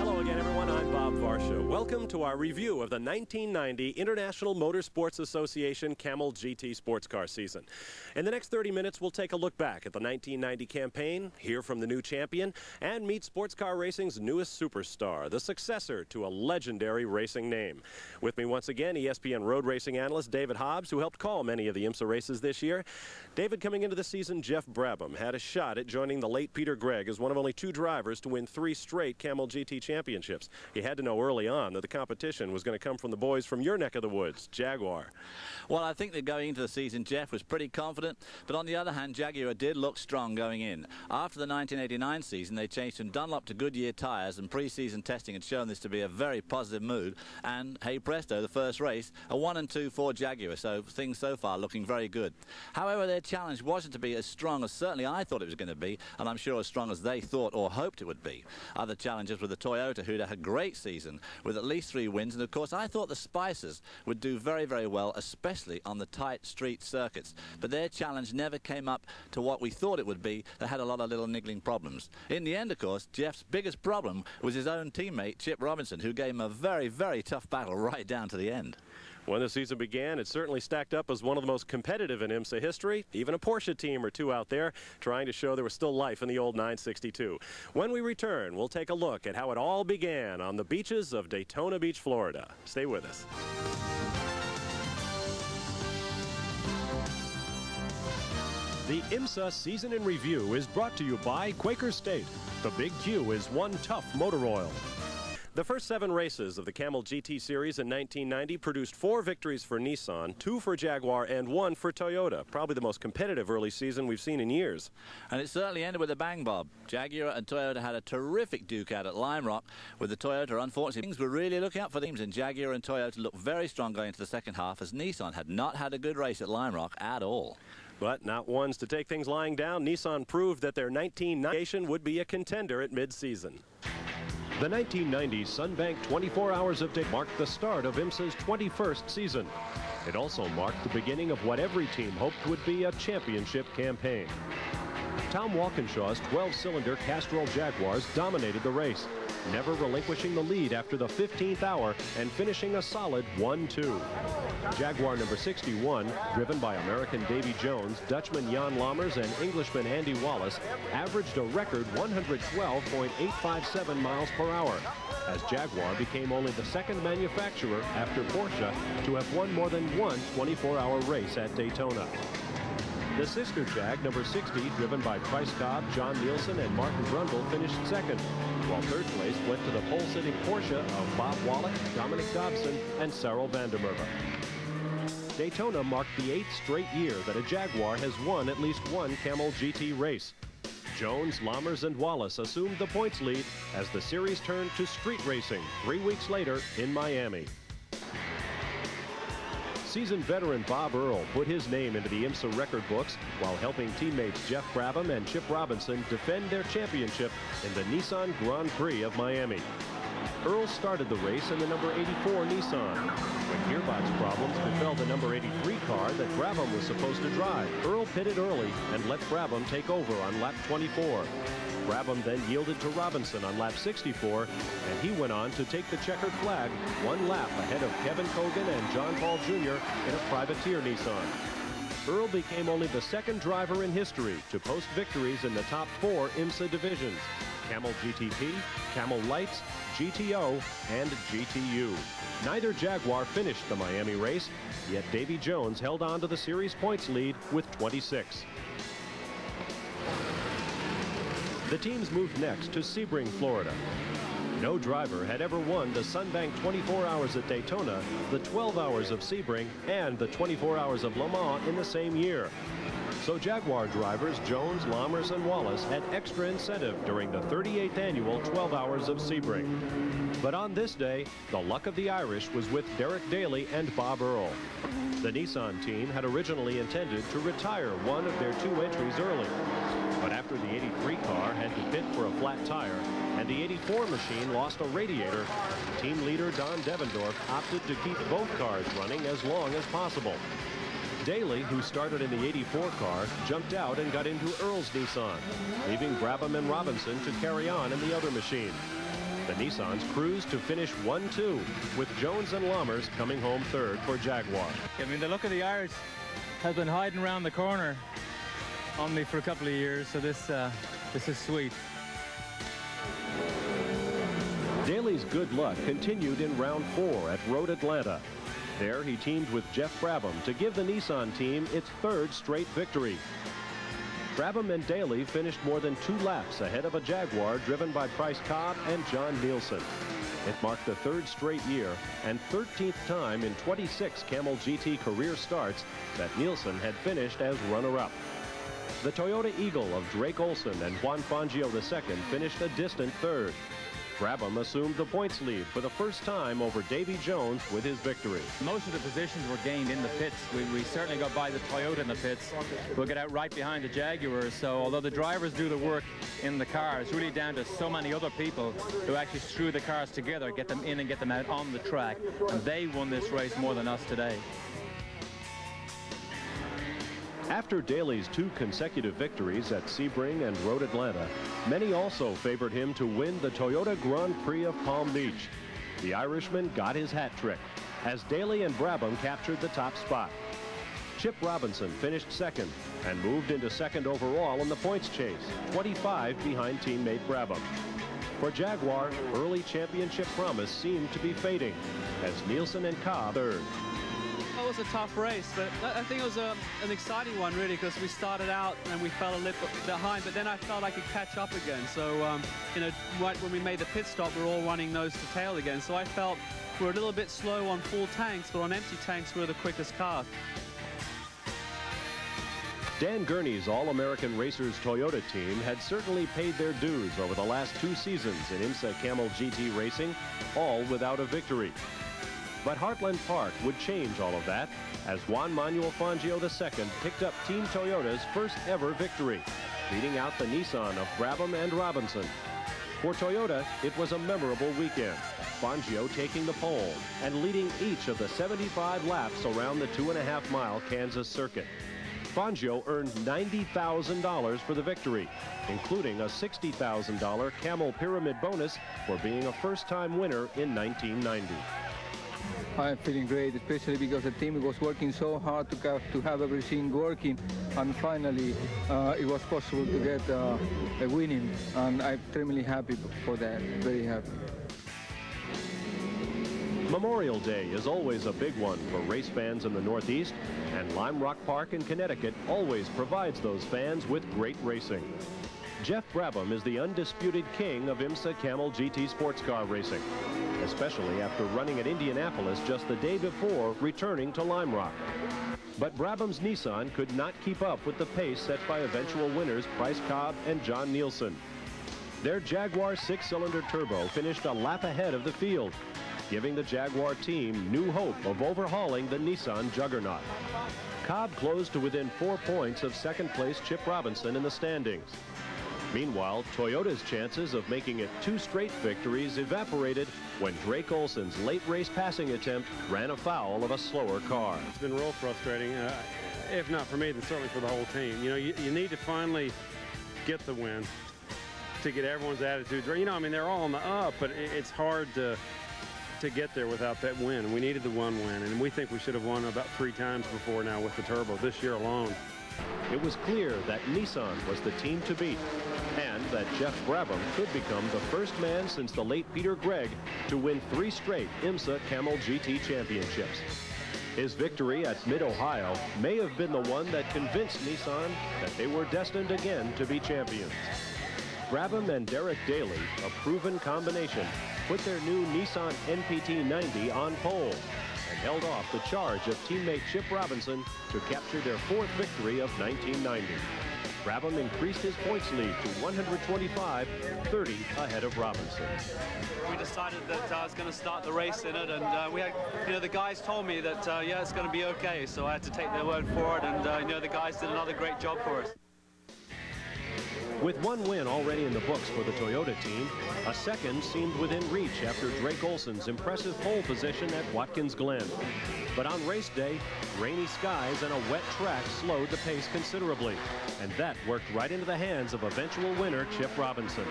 Hello again, everyone. I'm Bob Varsha. Welcome to our review of the 1990 International Motorsports Association Camel GT sports car season. In the next 30 minutes, we'll take a look back at the 1990 campaign, hear from the new champion, and meet sports car racing's newest superstar, the successor to a legendary racing name. With me once again, ESPN road racing analyst David Hobbs, who helped call many of the IMSA races this year. David, coming into the season, Geoff Brabham had a shot at joining the late Peter Gregg as one of only 2 drivers to win 3 straight Camel GT championships. He had to know early on that the competition was going to come from the boys from your neck of the woods, Jaguar. Well, I think that going into the season, Geoff was pretty confident, but on the other hand, Jaguar did look strong going in. After the 1989 season, they changed from Dunlop to Goodyear tyres, and pre-season testing had shown this to be a very positive mood, and hey presto, the first race, a 1 and 2 for Jaguar, so things so far looking very good. However, their challenge wasn't to be as strong as certainly I thought it was going to be, and I'm sure as strong as they thought or hoped it would be. Other challenges were the Toyota, who'd had a great season with at least 3 wins, and of course I thought the Spicers would do very, very well, especially on the tight street circuits, but their challenge never came up to what we thought it would be. They had a lot of little niggling problems. In the end, of course, Geoff's biggest problem was his own teammate Chip Robinson, who gave him a very, very tough battle right down to the end. When the season began, it certainly stacked up as one of the most competitive in IMSA history. Even a Porsche team or 2 out there trying to show there was still life in the old 962. When we return, we'll take a look at how it all began on the beaches of Daytona Beach, Florida. Stay with us. The IMSA Season in Review is brought to you by Quaker State. The Big Q is one tough motor oil. The first 7 races of the Camel GT Series in 1990 produced 4 victories for Nissan, 2 for Jaguar, and 1 for Toyota. Probably the most competitive early season we've seen in years. And it certainly ended with a bang, Bob. Jaguar and Toyota had a terrific duke out at Lime Rock. With the Toyota, unfortunately, things were really looking up for the teams, and Jaguar and Toyota looked very strong going into the second half, as Nissan had not had a good race at Lime Rock at all. But not ones to take things lying down. Nissan proved that their 1990 would be a contender at mid-season. The 1990 Sunbank 24 Hours of Day marked the start of IMSA's 21st season. It also marked the beginning of what every team hoped would be a championship campaign. Tom Walkinshaw's 12-cylinder Castrol Jaguars dominated the race, never relinquishing the lead after the 15th hour and finishing a solid 1-2. Jaguar number 61, driven by American Davy Jones, Dutchman Jan Lammers, and Englishman Andy Wallace, averaged a record 112.857 miles per hour, as Jaguar became only the 2nd manufacturer after Porsche to have won more than one 24-hour race at Daytona. The sister Jag, number 60, driven by Price Cobb, John Nielsen, and Martin Brundle, finished 2nd, while 3rd place went to the pole-sitting Porsche of Bob Wallach, Dominic Dobson, and Cyril Vandermerwe. Daytona marked the 8th straight year that a Jaguar has won at least one Camel GT race. Jones, Lammers, and Wallace assumed the points lead as the series turned to street racing 3 weeks later in Miami. Seasoned veteran Bob Earl put his name into the IMSA record books while helping teammates Geoff Brabham and Chip Robinson defend their championship in the Nissan Grand Prix of Miami. Earl started the race in the number 84 Nissan. When gearbox problems befell the number 83 car that Brabham was supposed to drive, Earl pitted early and let Brabham take over on lap 24. Brabham then yielded to Robinson on lap 64, and he went on to take the checkered flag 1 lap ahead of Kevin Cogan and John Paul Jr. in a privateer Nissan. Earl became only the 2nd driver in history to post victories in the top 4 IMSA divisions: Camel GTP, Camel Lights, GTO, and GTU. Neither Jaguar finished the Miami race, yet Davy Jones held on to the series points lead with 26. The teams moved next to Sebring, Florida. No driver had ever won the Sunbank 24 Hours at Daytona, the 12 Hours of Sebring, and the 24 Hours of Le Mans in the same year. So Jaguar drivers Jones, Lammers, and Wallace had extra incentive during the 38th annual 12 Hours of Sebring. But on this day, the luck of the Irish was with Derek Daly and Bob Earl. The Nissan team had originally intended to retire one of their 2 entries early. But after the 83 car had to pit for a flat tire and the 84 machine lost a radiator, team leader Don Devendorf opted to keep both cars running as long as possible. Daly, who started in the 84 car, jumped out and got into Earl's Nissan, leaving Brabham and Robinson to carry on in the other machine. The Nissans cruised to finish 1-2, with Jones and Lammers coming home third for Jaguar. I mean, the look of the Irish has been hiding around the corner on me for a couple of years, so this is sweet. Daly's good luck continued in round 4 at Road Atlanta. There he teamed with Geoff Brabham to give the Nissan team its 3rd straight victory. Brabham and Daly finished more than 2 laps ahead of a Jaguar driven by Price Cobb and John Nielsen. It marked the 3rd straight year and 13th time in 26 Camel GT career starts that Nielsen had finished as runner-up. The Toyota Eagle of Drake Olson and Juan Fagio II finished a distant 3rd. Brabham assumed the points lead for the first time over Davy Jones with his victory. Most of the positions were gained in the pits. We certainly got by the Toyota in the pits. We'll get out right behind the Jaguars. So although the drivers do the work in the car, it's really down to so many other people who actually screw the cars together, get them in and get them out on the track. And they won this race more than us today. After Daly's 2 consecutive victories at Sebring and Road Atlanta, many also favored him to win the Toyota Grand Prix of Palm Beach. The Irishman got his hat trick as Daly and Brabham captured the top spot. Chip Robinson finished 2nd and moved into 2nd overall in the points chase, 25 behind teammate Brabham. For Jaguar, early championship promise seemed to be fading as Nielsen and Cobb 3rd. It was a tough race, but I think it was an exciting one, really, because we started out and we fell a little bit behind, but then I felt I could catch up again. So, you know, right when we made the pit stop, we were all running nose to tail again. So I felt we were a little bit slow on full tanks, but on empty tanks, we were the quickest car. Dan Gurney's All-American Racers Toyota team had certainly paid their dues over the last 2 seasons in IMSA Camel GT racing, all without a victory. But Heartland Park would change all of that as Juan Manuel Fagio II picked up Team Toyota's first ever victory, beating out the Nissan of Brabham and Robinson. For Toyota, it was a memorable weekend, Fangio taking the pole and leading each of the 75 laps around the 2.5-mile Kansas circuit. Fangio earned $90,000 for the victory, including a $60,000 Camel Pyramid bonus for being a first-time winner in 1990. I'm feeling great, especially because the team was working so hard to have everything working, and finally it was possible to get a winning, and I'm extremely happy for that, very happy. Memorial Day is always a big one for race fans in the Northeast, and Lime Rock Park in Connecticut always provides those fans with great racing. Geoff Brabham is the undisputed king of IMSA Camel GT sports car racing, especially after running at Indianapolis just the day before returning to Lime Rock. But Brabham's Nissan could not keep up with the pace set by eventual winners Price Cobb and John Nielsen. Their Jaguar 6-cylinder turbo finished a lap ahead of the field, giving the Jaguar team new hope of overhauling the Nissan juggernaut. Cobb closed to within 4 points of second-place Chip Robinson in the standings. Meanwhile, Toyota's chances of making it 2 straight victories evaporated when Drake Olson's late race passing attempt ran afoul of a slower car. It's been real frustrating, if not for me, then certainly for the whole team. You know, you need to finally get the win to get everyone's attitudes right. You know, I mean, they're all on the up, but it's hard to get there without that win. We needed the one win, and we think we should have won about 3 times before now with the turbo this year alone. It was clear that Nissan was the team to beat, and that Geoff Brabham could become the first man since the late Peter Gregg to win 3 straight IMSA Camel GT championships. His victory at Mid-Ohio may have been the one that convinced Nissan that they were destined again to be champions. Brabham and Derek Daly, a proven combination, put their new Nissan NPT 90 on pole and held off the charge of teammate Chip Robinson to capture their 4th victory of 1990. Brabham increased his points lead to 125, 30 ahead of Robinson. We decided that I was going to start the race in it, and we had, you know, the guys told me that, yeah, it's going to be okay, so I had to take their word for it, and, you know, the guys did another great job for us. With one win already in the books for the Toyota team, a second seemed within reach after Drake Olson's impressive pole position at Watkins Glen. But on race day, rainy skies and a wet track slowed the pace considerably, and that worked right into the hands of eventual winner Chip Robinson.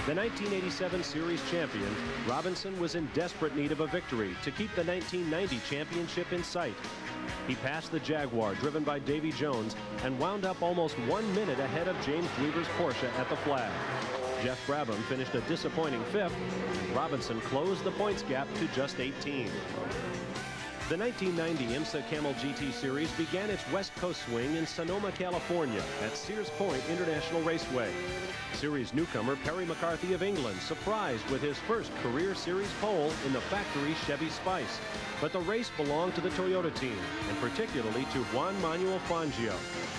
The 1987 Series champion, Robinson was in desperate need of a victory to keep the 1990 championship in sight. He passed the Jaguar driven by Davy Jones and wound up almost 1 minute ahead of James Weaver's Porsche at the flag. Geoff Brabham finished a disappointing 5th, and Robinson closed the points gap to just 18. The 1990 IMSA Camel GT Series began its West Coast swing in Sonoma, California at Sears Point International Raceway. Series newcomer Perry McCarthy of England surprised with his first career series pole in the factory Chevy Spice. But the race belonged to the Toyota team, and particularly to Juan Manuel Fagio,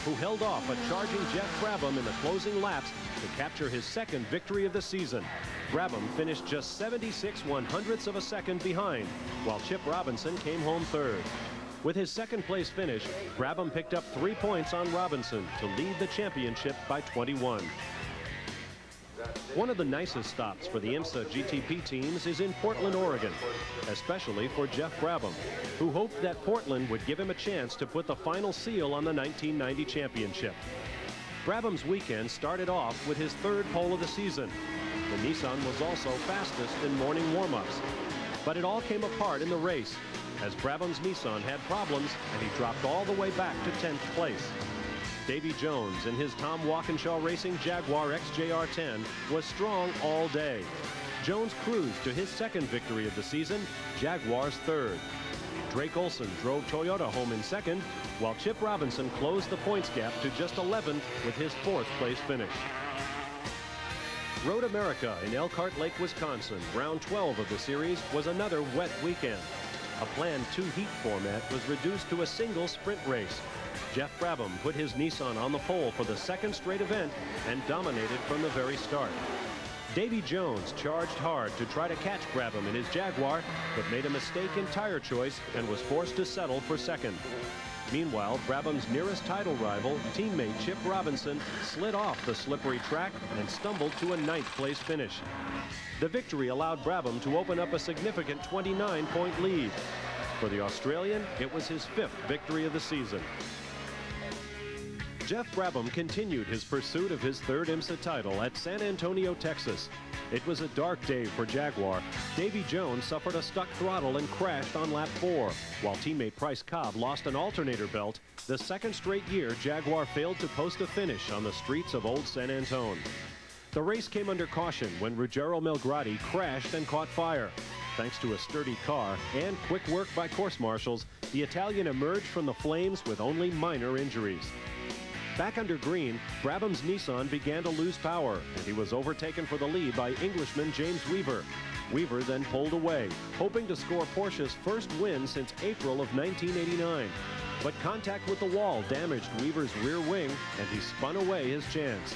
who held off a charging Geoff Brabham in the closing laps to capture his second victory of the season. Brabham finished just 76/100ths of a second behind, while Chip Robinson came home third. With his second place finish, Brabham picked up 3 points on Robinson to lead the championship by 21. One of the nicest stops for the IMSA GTP teams is in Portland, Oregon, especially for Geoff Brabham, who hoped that Portland would give him a chance to put the final seal on the 1990 championship. Brabham's weekend started off with his third pole of the season. The Nissan was also fastest in morning warm-ups, but it all came apart in the race as Brabham's Nissan had problems and he dropped all the way back to 10th place. Davy Jones in his Tom Walkinshaw Racing Jaguar XJR10 was strong all day. Jones cruised to his second victory of the season, Jaguar's third. Drake Olson drove Toyota home in second, while Chip Robinson closed the points gap to just 11 with his 4th place finish. Road America in Elkhart Lake, Wisconsin, round 12 of the series, was another wet weekend. A planned 2-heat format was reduced to a single sprint race. Geoff Brabham put his Nissan on the pole for the second straight event and dominated from the very start. Davy Jones charged hard to try to catch Brabham in his Jaguar, but made a mistake in tire choice and was forced to settle for second. Meanwhile, Brabham's nearest title rival, teammate Chip Robinson, slid off the slippery track and stumbled to a 9th place finish. The victory allowed Brabham to open up a significant 29-point lead. For the Australian, it was his 5th victory of the season. Geoff Brabham continued his pursuit of his 3rd IMSA title at San Antonio, Texas. It was a dark day for Jaguar. Davy Jones suffered a stuck throttle and crashed on lap 4, while teammate Bryce Cobb lost an alternator belt. The second straight year Jaguar failed to post a finish on the streets of Old San Antone. The race came under caution when Ruggero Melgrati crashed and caught fire. Thanks to a sturdy car and quick work by course marshals, the Italian emerged from the flames with only minor injuries. Back under green, Brabham's Nissan began to lose power, and he was overtaken for the lead by Englishman James Weaver. Weaver then pulled away, hoping to score Porsche's first win since April of 1989. But contact with the wall damaged Weaver's rear wing, and he spun away his chance.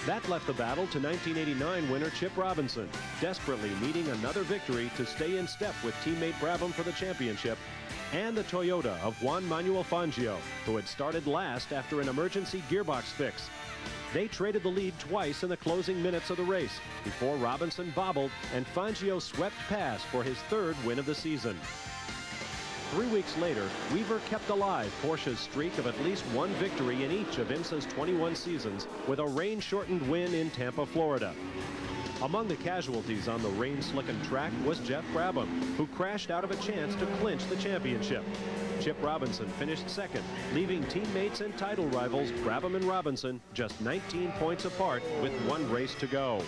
That left the battle to 1989 winner Chip Robinson, desperately needing another victory to stay in step with teammate Brabham for the championship, and the Toyota of Juan Manuel Fagio, who had started last after an emergency gearbox fix. They traded the lead twice in the closing minutes of the race before Robinson bobbled and Fangio swept past for his 3rd win of the season. 3 weeks later, Weaver kept alive Porsche's streak of at least one victory in each of IMSA's 21 seasons with a rain-shortened win in Tampa, Florida. Among the casualties on the rain-slickened track was Geoff Brabham, who crashed out of a chance to clinch the championship. Chip Robinson finished second, leaving teammates and title rivals Brabham and Robinson just 19 points apart with 1 race to go.